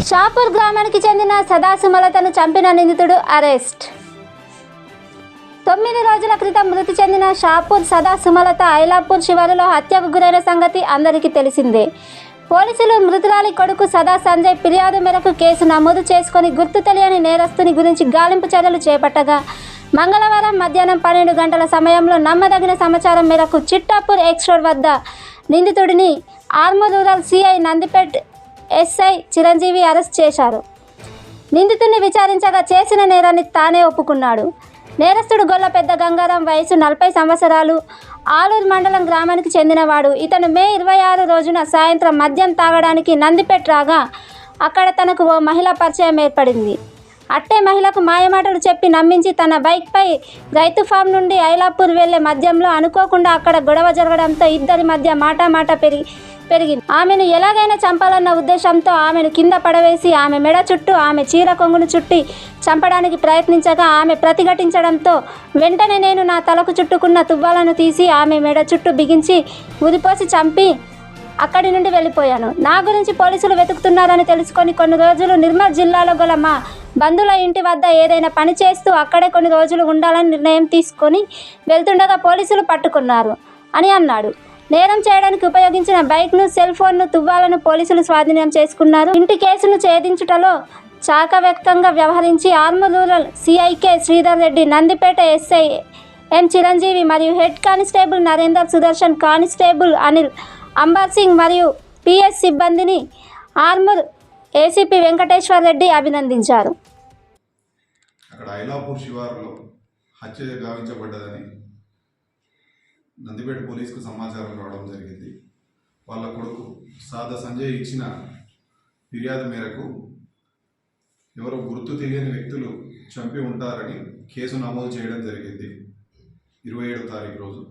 షాపూర్ గ్రామానికి చెందిన సదాసుమలతను చంపిన నిందితుడు అరెస్ట్. 9 రోజుల క్రితం మృతి చెందిన షాపూర్ సదాసుమలత ఐలాపూర్ శివారులో హత్యకు గురైన సంగతి అందరికీ తెలిసిందే. పోలీసులు మృతురాలి కొడుకు సదా సంజయ్ ఫిర్యాదు మేరకు కేసు నమోదు చేసుకొని గుర్తు తెలియని నేరస్తుని గురించి గాలింపు చర్యలు చేపట్టగా మంగళవారం మధ్యాహ్నం 12 గంటల సమయంలో నమ్మదగిన సమాచారం మేరకు చిట్టాపూర్ ఎక్స్ రోడ్ వద్ద నిందితుడిని Armoor rural CI Nandipet SI Chiranjeevi arrest చేశారు. నిందితుడిని విచారించగా చేసిన నేరాన్ని తానే ఒప్పుకున్నాడు. నేరస్తుడు గొల్ల పెద్ద గంగారాం, వయసు 40 సంవత్సరాలు, ఆలూరు మండలం గ్రామానికి చెందినవాడు. ఇతను మే 26 రోజున సాయంత్రం మద్యం తాగడానికి నందిపేట్ రాగా అక్కడ తనకు ఓ మహిళ పరిచయం ఏర్పడింది. అట్టే మహిళకు మాయమాటలు చెప్పి నమ్మించి తన బైక్పై రైతు ఫామ్ నుండి ఐలాపూర్ వెళ్లే మధ్యంలో అనుకోకుండా అక్కడ గొడవ జరగడంతో ఇద్దరి మధ్య మాట పెరిగింది. ఆమెను ఎలాగైనా చంపాలన్న ఉద్దేశంతో ఆమెను కింద పడవేసి ఆమె మెడ చుట్టూ ఆమె చీర కొంగును చుట్టి చంపడానికి ప్రయత్నించగా ఆమె ప్రతిఘటించడంతో వెంటనే నేను నా తలకు చుట్టుకున్న తువ్వాలను తీసి ఆమె మెడ చుట్టూ బిగించి ఉరిపోసి చంపి అక్కడి నుండి వెళ్ళిపోయాను. నా గురించి పోలీసులు వెతుకుతున్నారని తెలుసుకొని కొన్ని రోజులు నిర్మల్ జిల్లాలో గల మా బంధువుల ఇంటి వద్ద ఏదైనా పని చేస్తూ అక్కడే కొన్ని రోజులు ఉండాలని నిర్ణయం తీసుకొని వెళ్తుండగా పోలీసులు పట్టుకున్నారు అని అన్నాడు. నేరం చేయడానికి ఉపయోగించిన బైక్ను, సెల్ ఫోన్ను, తువ్వాలను పోలీసులు స్వాధీనం చేసుకున్నారు. ఇంటి కేసును ఛేదించుటలో చాకవ్యక్తంగా వ్యవహరించి ఆర్మూర్ రూరల్ సిఐకే శ్రీధర్ రెడ్డి, నందిపేట ఎస్ఐ ఎం చిరంజీవి మరియు head constable Narender, Sudarshan, constable Anil, Ambar Singh మరియు పిఎస్ సిబ్బందిని ఆర్మూర్ ఏసీపీ వెంకటేశ్వర్ రెడ్డి అభినందించారు. అక్కడ ఐలాపూర్ శివారులో హత్య గావించబడ్డదని నందిపేట పోలీసుకు సమాచారం రావడం జరిగింది. వాళ్ళ కొడుకు సాదా సంజయ్ ఇచ్చిన ఫిర్యాదు మేరకు ఎవరో గుర్తు తెలియని వ్యక్తులు చంపి ఉంటారని కేసు నమోదు చేయడం జరిగింది. 27వ తారీఖు రోజు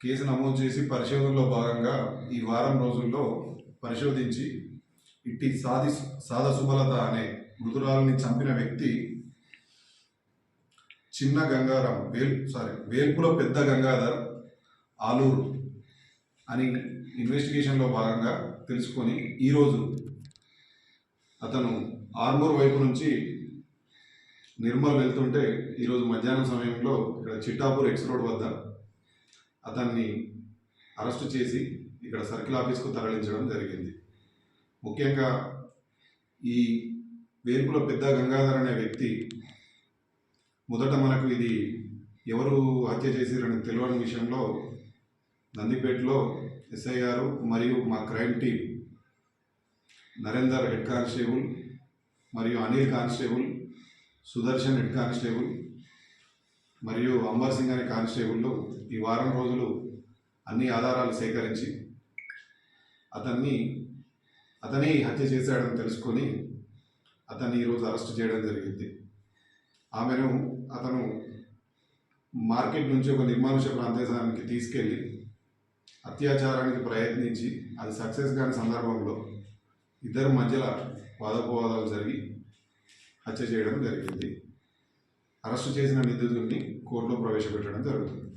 కేసు నమోదు చేసి పరిశోధనలో భాగంగా ఈ వారం రోజుల్లో పరిశోధించి ఇట్టి సాదా సుమలత అనే మృతురాలని చంపిన వ్యక్తి చిన్న గంగారాం వేల్పుల పెద్ద గంగాధర్ ఆలూరు అని ఇన్వెస్టిగేషన్లో భాగంగా తెలుసుకొని ఈరోజు అతను ఆర్మూర్ వైపు నుంచి నిర్మల్ వెళ్తుంటే ఈరోజు మధ్యాహ్నం సమయంలో ఇక్కడ చిట్టాపూర్ ఎక్స్ రోడ్ వద్ద అతన్ని అరెస్టు చేసి ఇక్కడ సర్కిల్ ఆఫీస్కు తరలించడం జరిగింది. ముఖ్యంగా ఈ వేల్పుల పెద్ద గంగాధర్ అనే వ్యక్తి మొదట మనకు ఇది ఎవరు హత్య చేసిరని తెలియని విషయంలో నందిపేటలో ఎస్ఐ గారు మరియు మా crime team Narender head constable మరియు Anil constable, Sudarshan head constable మరియు అంబర్ సింగ్ అనే కానిస్టేబుల్లో ఈ వారం రోజులు అన్ని ఆధారాలు సేకరించి అతనే హత్య చేశాడని తెలుసుకొని అతన్ని ఈరోజు అరెస్ట్ చేయడం జరిగింది. అతను మార్కెట్ నుంచి ఒక నిర్మానుష ప్రాంతానికి తీసుకెళ్ళి అత్యాచారానికి ప్రయత్నించి అది సక్సెస్ కాని సందర్భంలో ఇద్దరి మధ్యలో వాదోపవాదాలు జరిగి హత్య చేయడం జరిగింది. అరెస్టు చేసిన నిందితుడిని కోర్టులో ప్రవేశపెట్టడం జరుగుతుంది.